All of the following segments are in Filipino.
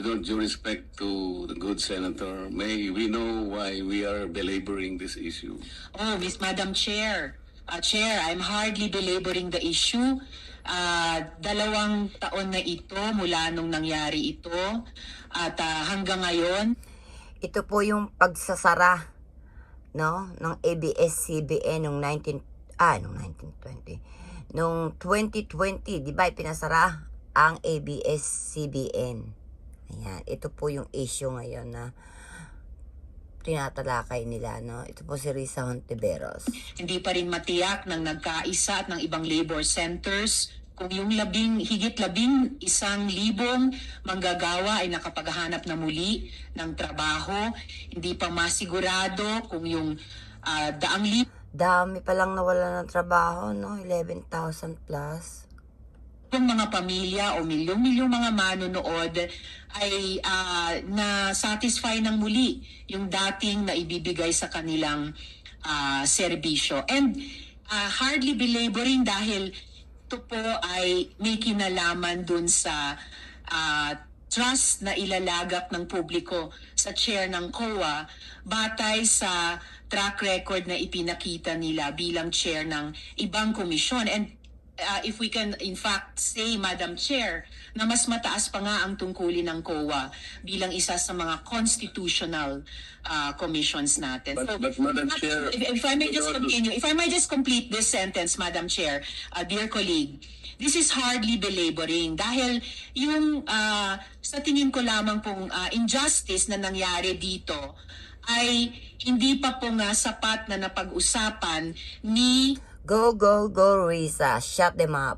with all due respect to the good senator, may we know why we are belaboring this issue? Oh, Madam Chair. Chair, I'm hardly belaboring the issue. 2 taon na ito mula nung nangyari ito at hanggang ngayon. Ito po yung pagsasara, no, ng ABS-CBN nung 1920. Nung 2020, di ba, pinasara ang ABS-CBN. Ayan, ito po yung issue ngayon na tinatalakay nila, no? Ito po si Risa Hontiveros. Hindi pa rin matiyak ng nagkaisa at ng ibang labor centers kung yung higit 11,000 manggagawa ay nakapaghahanap na muli ng trabaho. Hindi pa masigurado kung yung Dami palang nawala ng trabaho, no? 11,000 plus. yung mga pamilya o milyong-milyong mga manonood ay na-satisfy ng muli yung dating na ibibigay sa kanilang serbisyo. And hardly belaboring dahil ito po ay may kinalaman dun sa trust na ilalagak ng publiko sa chair ng COA batay sa track record na ipinakita nila bilang chair ng ibang komisyon. And if we can in fact say, Madam Chair, na mas mataas pa nga ang tungkulin ng COA bilang isa sa mga constitutional commissions natin. But Madam Chair, if I may just continue, if I may just complete this sentence, Madam Chair, dear colleague, this is hardly belaboring dahil yung sa tingin ko lamang pong injustice na nangyari dito ay hindi pa po nga sapat na napag-usapan ni Go, go, go, Risa. Shut them up.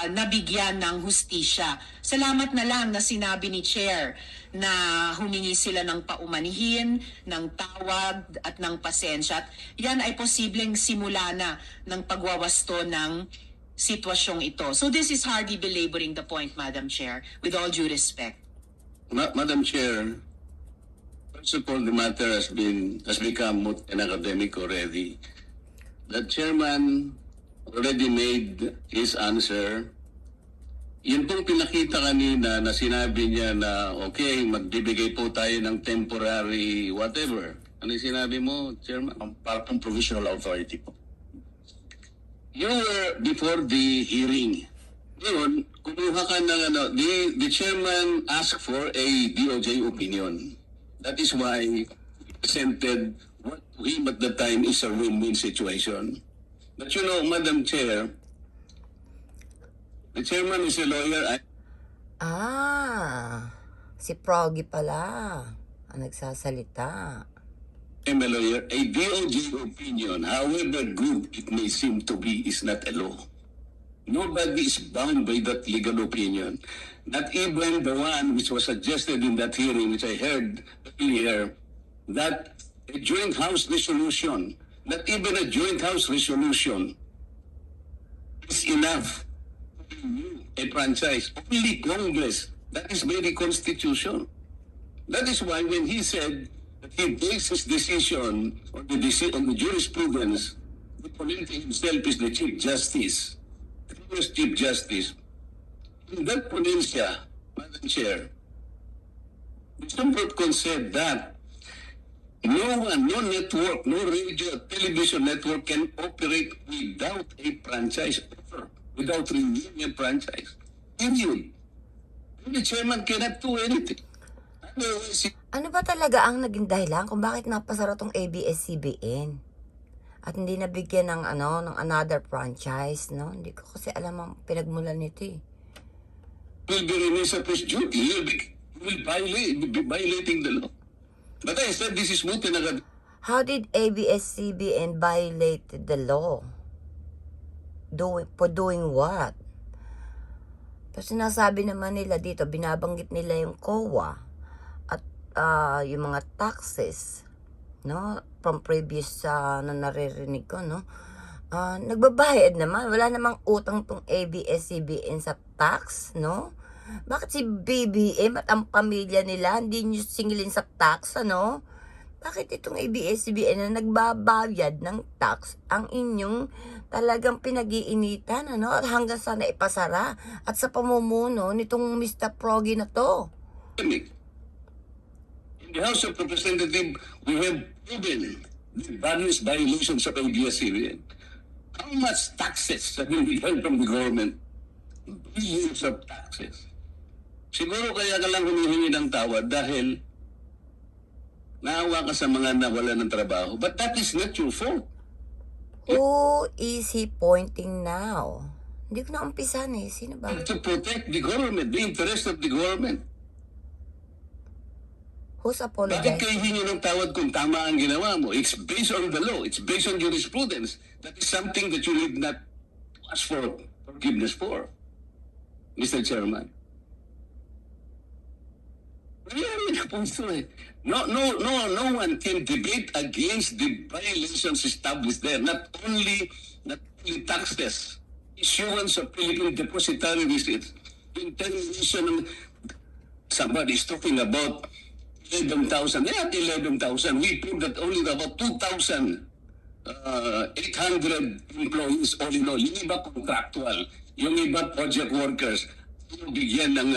Nabigyan ng hustisya. Salamat na lang na sinabi ni Chair na humingi sila ng paumanihin, ng tawag at ng pasensya. At yan ay posibleng simula na ng pagwawasto ng sitwasyong ito. So this is hardly belaboring the point, Madam Chair, with all due respect. Madam Chair, first of all, the matter has become moot and academic already. The chairman already made his answer. Yun pong pinakita kanina na sinabi niya na okay, magbibigay po tayo ng temporary whatever. Ano yung sinabi mo, Chairman? Para pong provisional authority po. You were before the hearing. Ngayon, kumuha ka ng the chairman asked for a DOJ opinion. That is why he presented what to him at the time is a win-win situation. But you know, Madam Chair, the chairman is a lawyer. Si Proggy pala ang nagsasalita. I'm a lawyer. A DOJ opinion, however good it may seem to be, is not a law. Nobody is bound by that legal opinion. Not even the one which was suggested in that hearing, which I heard earlier, that a joint house resolution, not even a joint house resolution, is enough to renew a franchise. Only Congress. That is by the Constitution. That is why when he said that he based his decision on the jurisprudence, the ponente himself is the Chief Justice, the first Chief Justice. In that ponencia, Madam Chair, the Supreme Court said that no network, no radio, television network can operate without a franchise offer, without renewing a franchise. Period. The chairman cannot do anything. Ano ba talaga ang naging dahilan kung bakit napasara tong ABS-CBN? At hindi nabigyan ng ng another franchise, no? Hindi ko kasi alam ang pinagmulan nito eh. Will be released of his duty. He will be violating the law. But I said this is moot and academic. How did ABS-CBN violate the law? For doing what? Pero sinasabi naman nila dito, binabanggit nila yung COA at yung mga taxes, no? From previous na naririnig ko, no? Nagbabayad naman. Wala namang utang tong ABS-CBN sa tax, no? Bakit si BBM at ang pamilya nila hindi nyo singilin sa tax, ano? Bakit itong ABS-CBN na nagbabayad ng tax ang inyong talagang pinag-iinitan, ano? At hanggang sa naipasara at sa pamumuno nitong Mr. Froggy na to. In the House of Representatives, we have proven the various violations of ABS-CBN. How much taxes have been withheld from the government? Billions of taxes. Siguro kaya ka lang humihingi ng tawad dahil naawa ka sa mga nawala ng trabaho. But that is not your fault. Who is he pointing now? Hindi ko na umpisan eh. Sino ba? To protect the government, the interest of the government. Who's Bakit apologizing? kayo hingi ng tawad kung tama ang ginawa mo? It's based on the law. It's based on jurisprudence. That is something that you need not ask for forgiveness for, Mr. Chairman. No one can debate against the violations established there. Not only taxes, issuance of Philippine depositary receipts, intervention. Somebody is talking about 11,000. Not 11,000. We proved that only about 2,800 employees all in all. Yung iba contractual, yung iba project workers, yung bigyan ng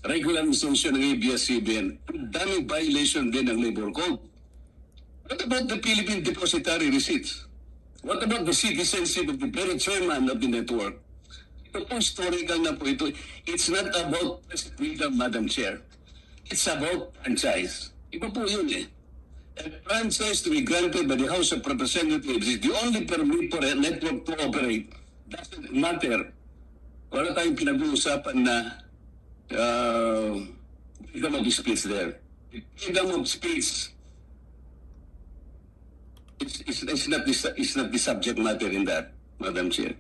regularization ng ABS-CBN. Ang daming violation din ng labor code. What about the Philippine depositary receipts? What about the citizenship of the very chairman of the network? Ito po historical na po ito. It's not about press freedom, Madam Chair. It's about franchise. Iba po yun eh. A franchise to be granted by the House of Representatives is the only permit for a network to operate. Doesn't matter. Wala tayong pinag-uusapan na freedom of speech there. Freedom of speech is not the subject matter in that, Madam Chair.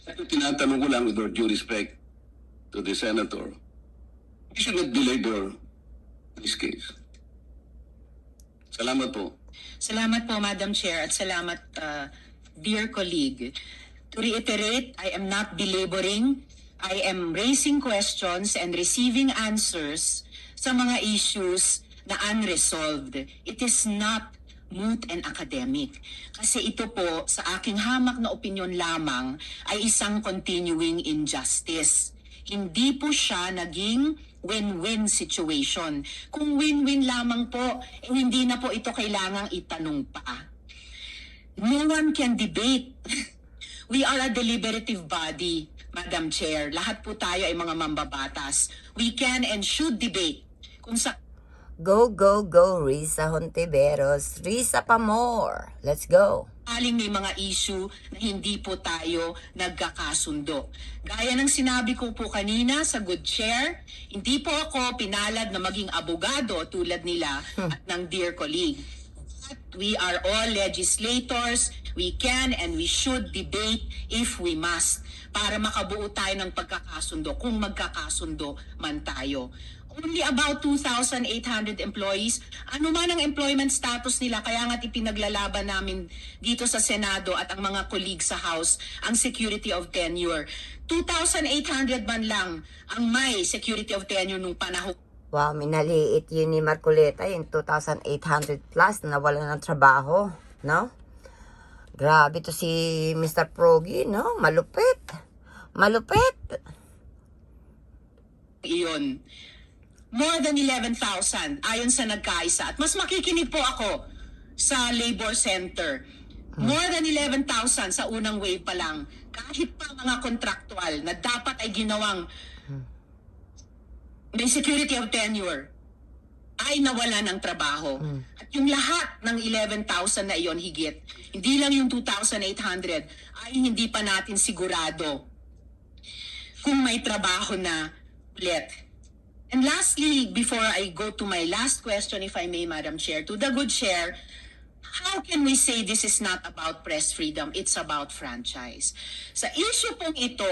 Ito tinatanong ko lang with all due respect to the Senator. We should not belabor this case. Salamat po. Salamat po, Madam Chair, at salamat, dear colleague. To reiterate, I am not belaboring. I am raising questions and receiving answers sa mga issues na unresolved. It is not moot and academic. Kasi ito po, sa aking hamak na opinyon lamang, ay isang continuing injustice. Hindi po siya naging win-win situation. Kung win-win lamang po, hindi na po ito kailangang itanong pa. No one can debate. We are a deliberative body, Madam Chair. Lahat po tayo ay mga mambabatas. We can and should debate kung sa Go, go, go, Risa Hontiveros. Risa pa more. Let's go. aling may mga issue na hindi po tayo nagkakasundo. Gaya ng sinabi ko po kanina sa Good Chair, hindi po ako pinalad na maging abogado tulad nila at ng dear colleague. But we are all legislators. We can and we should debate if we must para makabuo tayo ng pagkakasundo kung magkakasundo man tayo. Only about 2,800 employees. Ano man ang employment status nila, kaya nga't ipinaglalaban namin dito sa Senado at ang mga colleagues sa House ang security of tenure. 2,800 man lang ang may security of tenure nung panahon. Wow, minaliit yun ni Marcoleta, yung 2,800 plus na wala ng trabaho, no? Grabe to si Mr. Froggy, no? Malupit. Malupit. Iyon. More than 11,000 ayon sa nagkaisa. At mas makikinig po ako sa labor center. More than 11,000 sa unang wave pa lang. Kahit pa mga contractual na dapat ay ginawang may security of tenure ay nawala ng trabaho. At yung lahat ng 11,000 na iyon higit, hindi lang yung 2,800 ay hindi pa natin sigurado kung may trabaho na ulit. And lastly, before I go to my last question, if I may, Madam Chair, to the Good Chair, how can we say this is not about press freedom? It's about franchise. Sa issue pong ito,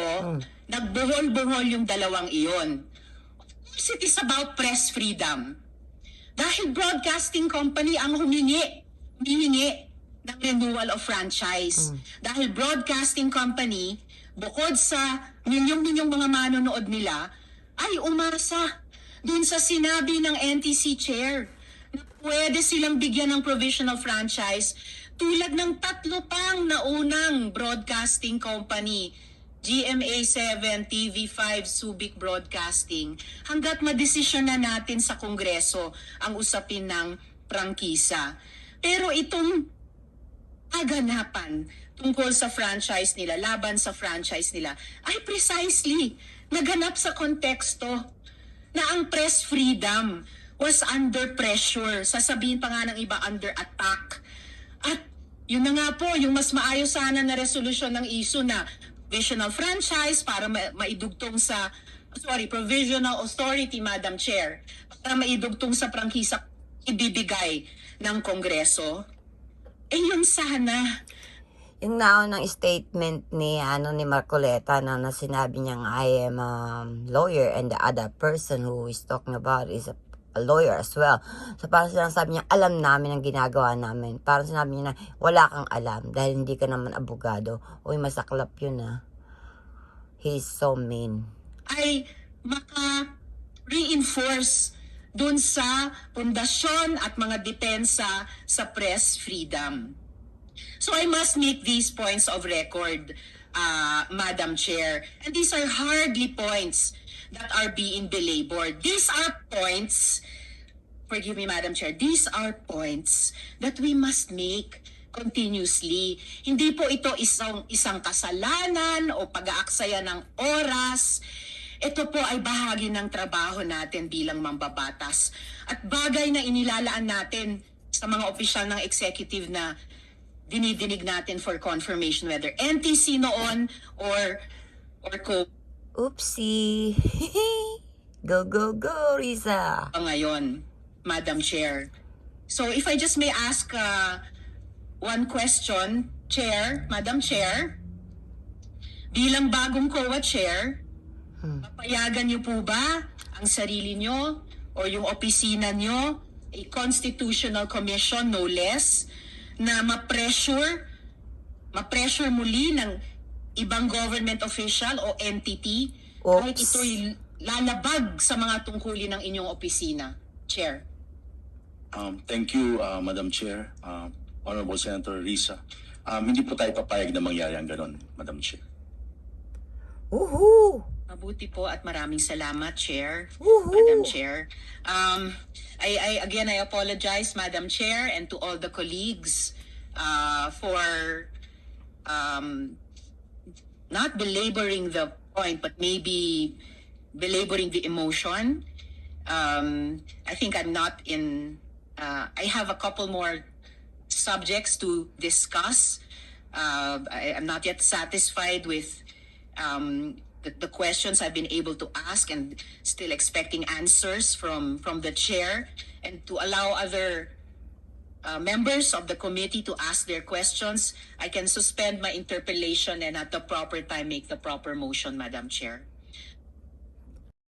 nagbuhol-buhol yung dalawang iyon. Of course, it is about press freedom. Dahil broadcasting company ang humingi ng renewal of franchise. Dahil broadcasting company, bukod sa milyong-milyong mga manonood nila, ay umasa dun sa sinabi ng NTC chair na pwede silang bigyan ng provisional franchise tulad ng 3 pang naunang broadcasting company, GMA7, TV5, Subic Broadcasting, hanggat madesisyon na natin sa Kongreso ang usapin ng prangkisa. Pero itong kaganapan tungkol sa franchise nila, laban sa franchise nila, ay precisely naganap sa konteksto na ang press freedom was under pressure. Sasabihin pa nga ng iba, under attack. At yun na nga po, yung mas maayos sana na resolusyon ng issue na provisional franchise para maidugtong sa, provisional authority, Madam Chair, para maidugtong sa prangkisa ibibigay ng Kongreso. Eh yun sana. Yung naunang statement ni Marcoleta na sinabi niyang I am a lawyer and the other person who is talking about is a lawyer as well. So parang sinasabi niya, alam namin ang ginagawa namin. Parang sinabi niya na wala kang alam dahil hindi ka naman abogado. Uy, masaklap yun He's so mean. Ay maka-reinforce dun sa pundasyon at mga depensa sa press freedom. So I must make these points of record, Madam Chair. And these are hardly points that are being belabored. These are points, forgive me, Madam Chair, these are points that we must make continuously. Hindi po ito isang kasalanan o pag-aaksaya ng oras. Ito po ay bahagi ng trabaho natin bilang mambabatas at bagay na inilalaan natin sa mga opisyal ng executive na dinidinig natin for confirmation whether NTC noon or Oopsie. Go, go, go, Riza. ngayon, Madam Chair. So if I just may ask one question, Chair, Madam Chair, bilang bagong COA Chair, papayagan niyo po ba ang sarili niyo o yung opisina niyo, a constitutional commission no less, na ma-pressure muli ng ibang government official o entity kahit ito'y lalabag sa mga tungkulin ng inyong opisina, Chair? Thank you, Madam Chair, Honorable Senator Risa. Hindi po tayo papayag na mangyari ang ganon, Madam Chair. Woohoo! Mabuti po at maraming salamat, Chair, Woohoo! Madam Chair. I apologize, Madam Chair, and to all the colleagues for not belaboring the point, but maybe belaboring the emotion. I think I'm not in. I have a couple more subjects to discuss. I'm not yet satisfied with the questions I've been able to ask, and still expecting answers from the chair, and to allow other members of the committee to ask their questions. I can suspend my interpellation and at the proper time make the proper motion, Madam Chair.